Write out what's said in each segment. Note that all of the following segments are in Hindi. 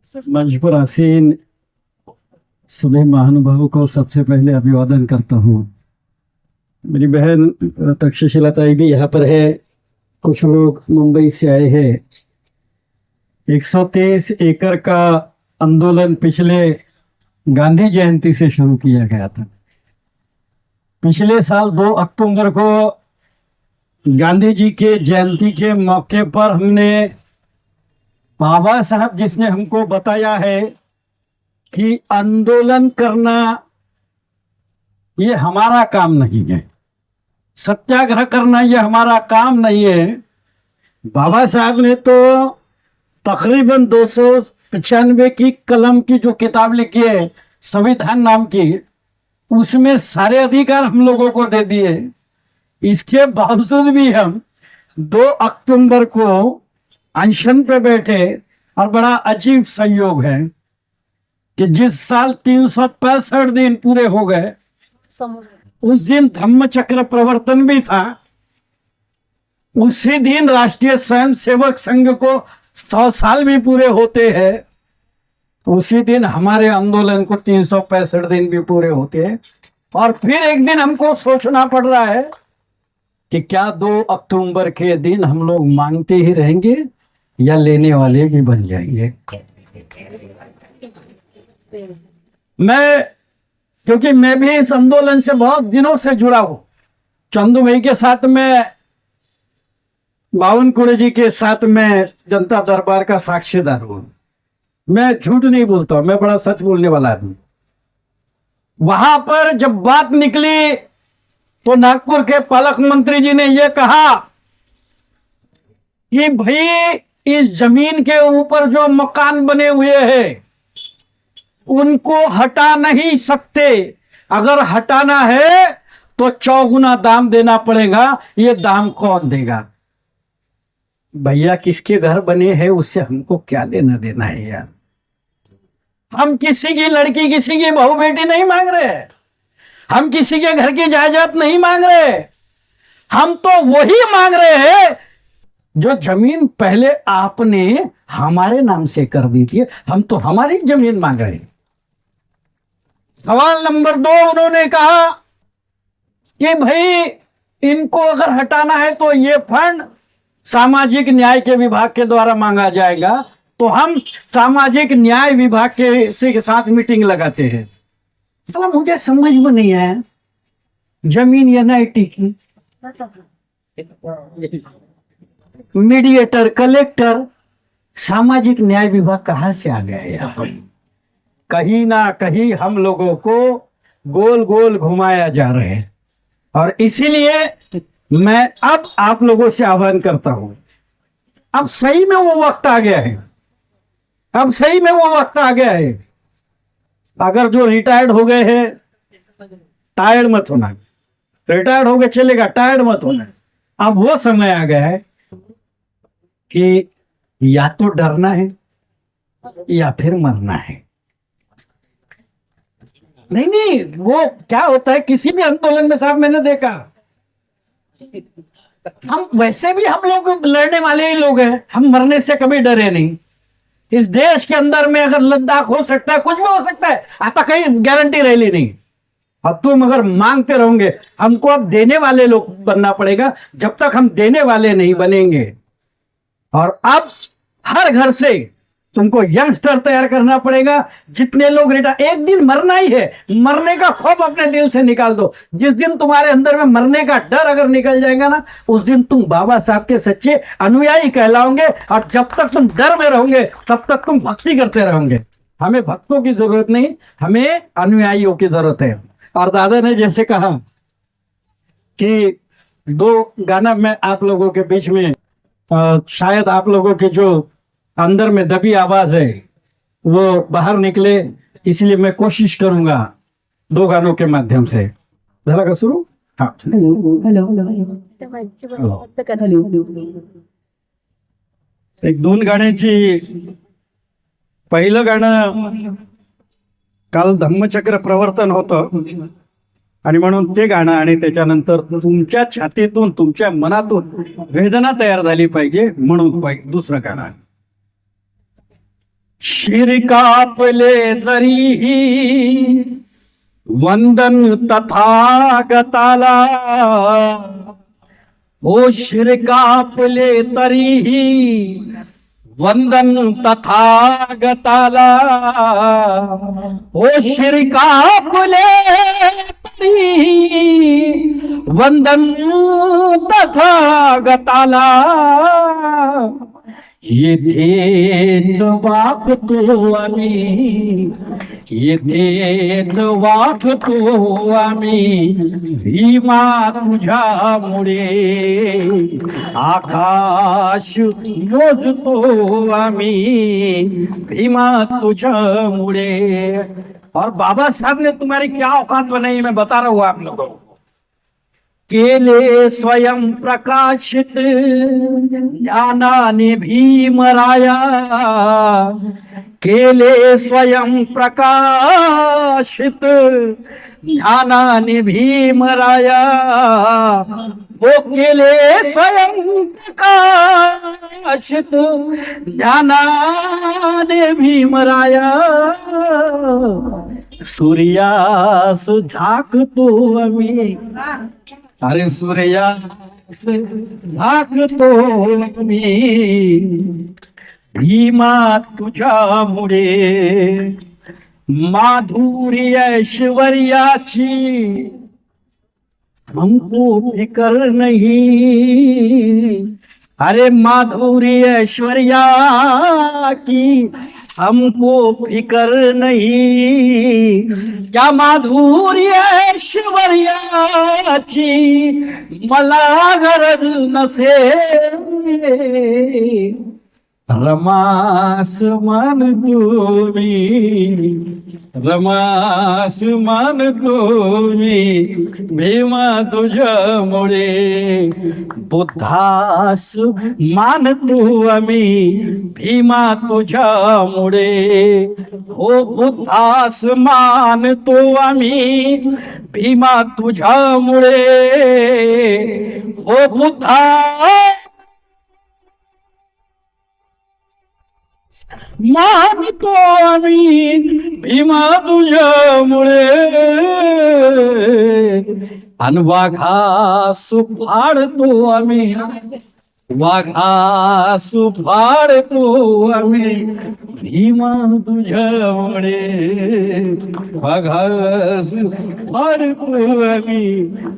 मंच पर आसीन सभी महानुभावों को सबसे पहले अभिवादन करता हूँ। मेरी बहन तक्षशिला ताई भी यहाँ पर है। कुछ लोग मुंबई से आए हैं। 130 एकड़ का आंदोलन पिछले गांधी जयंती से शुरू किया गया था। पिछले साल 2 अक्टूबर को गांधी जी के जयंती के मौके पर हमने बाबा साहब जिसने हमको बताया है कि आंदोलन करना ये हमारा काम नहीं है, सत्याग्रह करना ये हमारा काम नहीं है। बाबा साहब ने तो तकरीबन 295 की कलम की जो किताब लिखी है संविधान नाम की, उसमें सारे अधिकार हम लोगों को दे दिए। इसके बावजूद भी हम 2 अक्टूबर को अनशन पे बैठे। और बड़ा अजीब संयोग है कि जिस साल 365 दिन पूरे हो गए उस दिन धम्म चक्र प्रवर्तन भी था। उसी दिन राष्ट्रीय स्वयंसेवक संघ को 100 साल भी पूरे होते हैं। उसी दिन हमारे आंदोलन को 365 दिन भी पूरे होते हैं। और फिर एक दिन हमको सोचना पड़ रहा है कि क्या 2 अक्टूबर के दिन हम लोग मांगते ही रहेंगे या लेने वाले भी बन जाएंगे। क्योंकि मैं भी इस आंदोलन से बहुत दिनों से जुड़ा हूं। चंदू भाई के साथ में, बावनकुड़े जी के साथ में जनता दरबार का साक्षीदार हूं। मैं झूठ नहीं बोलता, मैं बड़ा सच बोलने वाला आदमी। वहां पर जब बात निकली तो नागपुर के पालक मंत्री जी ने यह कहा कि भाई इस जमीन के ऊपर जो मकान बने हुए हैं उनको हटा नहीं सकते। अगर हटाना है तो 4 दाम देना पड़ेगा। ये दाम कौन देगा? भैया किसके घर बने हैं उससे हमको क्या लेना देना है यार। हम किसी की लड़की, किसी की बहू बेटी नहीं मांग रहे। हम किसी के घर की जायदाद नहीं मांग रहे। हम तो वही मांग रहे हैं जो जमीन पहले आपने हमारे नाम से कर दी थी। हम तो हमारी जमीन मांग रहे हैं। सवाल नंबर 2 उन्होंने कहा कि भाई इनको अगर हटाना है तो ये फंड सामाजिक न्याय के विभाग के द्वारा मांगा जाएगा। तो हम सामाजिक न्याय विभाग के साथ मीटिंग लगाते हैं। तो मुझे समझ में नहीं आया, जमीन एनआईटी की, मीडिएटर, कलेक्टर, सामाजिक न्याय विभाग कहां से आ गया यहाँ पर? कहीं ना कहीं हम लोगों को गोल गोल घुमाया जा रहा है। और इसीलिए मैं अब आप लोगों से आह्वान करता हूं, अब सही में वो वक्त आ गया है। अब सही में वो वक्त आ गया है। अगर जो रिटायर्ड हो गए हैं, टायर्ड मत होना। रिटायर्ड हो गए चलेगा, टायर्ड मत होना। अब वो समय आ गया है कि या तो डरना है या फिर मरना है। नहीं, वो क्या होता है किसी भी आंदोलन में, साहब मैंने देखा, हम वैसे भी हम लोग लड़ने वाले ही लोग हैं। हम मरने से कभी डरे नहीं। इस देश के अंदर में अगर लद्दाख हो सकता है, कुछ भी हो सकता है, आता कहीं गारंटी रही नहीं। अब तुम अगर मांगते रहोगे, हमको अब देने वाले लोग बनना पड़ेगा। जब तक हम देने वाले नहीं बनेंगे, और अब हर घर से तुमको यंगस्टर तैयार करना पड़ेगा। जितने लोग एक दिन मरना ही है, मरने का खौफ अपने दिल से निकाल दो। जिस दिन तुम्हारे अंदर में मरने का डर अगर निकल जाएगा ना, उस दिन तुम बाबा साहब के सच्चे अनुयायी कहलाओगे। और जब तक तुम डर में रहोगे तब तक तुम भक्ति करते रहोगे। हमें भक्तों की जरूरत नहीं, हमें अनुयायियों की जरूरत है। और दादा ने जैसे कहा कि 2 गाना मैं आप लोगों के बीच में, शायद आप लोगों के जो अंदर में दबी आवाज है वो बाहर निकले, इसलिए मैं कोशिश करूंगा 2 गानों के माध्यम से। झाला का सुरू? हाँ, एक 2 गाण्याची, पहिलं गाणं काल धम्मचक्र प्रवर्तन होतं आणि म्हणून ते गाणं, आणि त्याच्यानंतर तुमच्या छातीतून, तुमच्या मनातून वेदना तयार झाली पाहिजे म्हणून दुसरं गाणं। शिर कापले जरीही वंदन तथागताला, हो शिर कापले तरीही वंदन तथागताला, हो शिर कापले तरीही वंदन तथागताला, येथेच वागतो आम्ही, येथेच वागतो आम्ही, भीमा तुझ्यामुळे आकाश मोजतो आम्ही, भीमा तुझ्यामुळे। और बाबा साहब ने तुम्हारी क्या औकात बनाई मैं बता रहा हूं आप लोगों को। केले स्वयं प्रकाशित ज्ञानाने भीमराया, केले स्वयं प्रकाशित ज्ञानाने भीमराया, वो केले स्वयं प्रकाशित ज्ञानाने भीमराया, सूर्यास झाकतो आम्ही, अरे सूर्यास झाकतो आम्ही, भीमा तुझ्यामुळे। माधुर्य ऐश्वर्याची हमको फिकर नहीं, अरे माधुर्य ऐश्वर्या की हमको फिकर नहीं, क्या माधुर्य ऐश्वर्याची मला गरज नसे, रमास मान तुम्ही, रमास मान तुम्ही, भीमा तुझ्यामुळे। बुद्धास मानतो आम्ही, भीमा तुझ्यामुळे, हो बुद्धास मानतो आम्ही, भीमा तुझ्यामुळे, हो बुद्धा मानतो आम्ही, भीमा तुझ्यामुळे। अन वाघास फाडतो आम्ही, वाघास फाडतो आम्ही, भीमा तुझ्यामुळे, वाघास फाडतो आम्ही,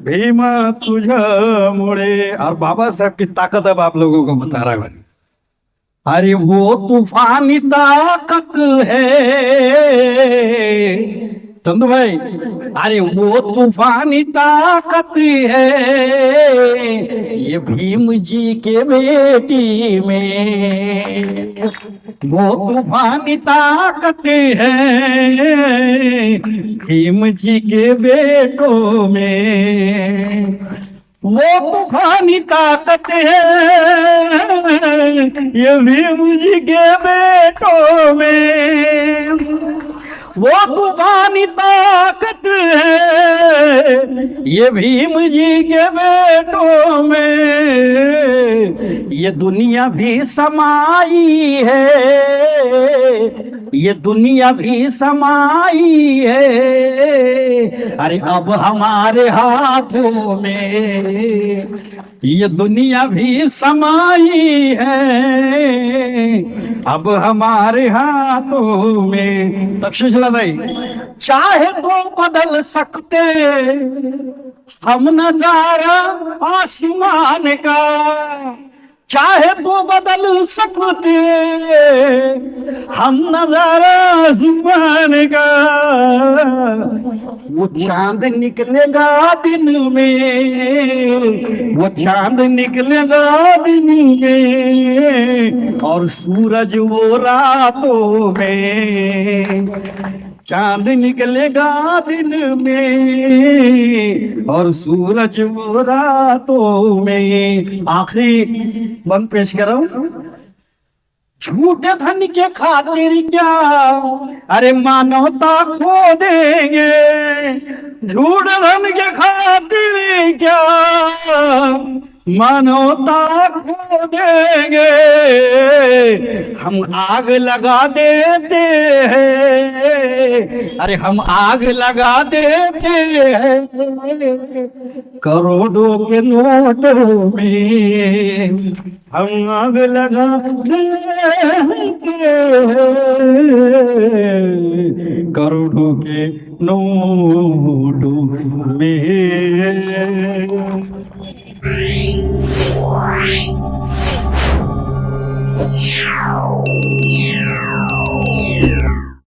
भीमा तुझ्यामुळे। और बाबा साहब की ताकत अब आप लोगों को बता रहा है। अरे वो तूफानी ताकत है चंदू भाई, अरे वो तूफानी ताकत है ये भीम जी के बेटी में, वो तूफानी ताकत है भीम जी के बेटों में, वो तूफानी ताकत है ये भीम जी के बेटों में, वो तूफानी ताकत है ये भीम जी के बेटों में, ये दुनिया भी समाई है, ये दुनिया भी समाई है, अरे अब हमारे हाथों में ये दुनिया भी समाई है, अब हमारे हाथों में। तक्षशिला दाई, चाहे तो बदल सकते हम नजारा आसमान का, चाहे तो बदल सकते हम नजारा आसमान का, वो चांद निकलेगा दिन में, वो चांद निकलेगा दिन में, और सूरज वो रातों में, चांद निकलेगा दिन में और सूरज वो रातों में। आखिरी बंद पेश कर रहा हूं। झूठे धन के खातिर क्या अरे मानवता खो देंगे, झूठे धन के खातिर क्या मानवता खो देंगे, हम आग लगा देते हैं, अरे हम आग लगा देते हैं करोड़ों के नोटों में, हम आग लगा देते हैं करोड़ों के नोटों में।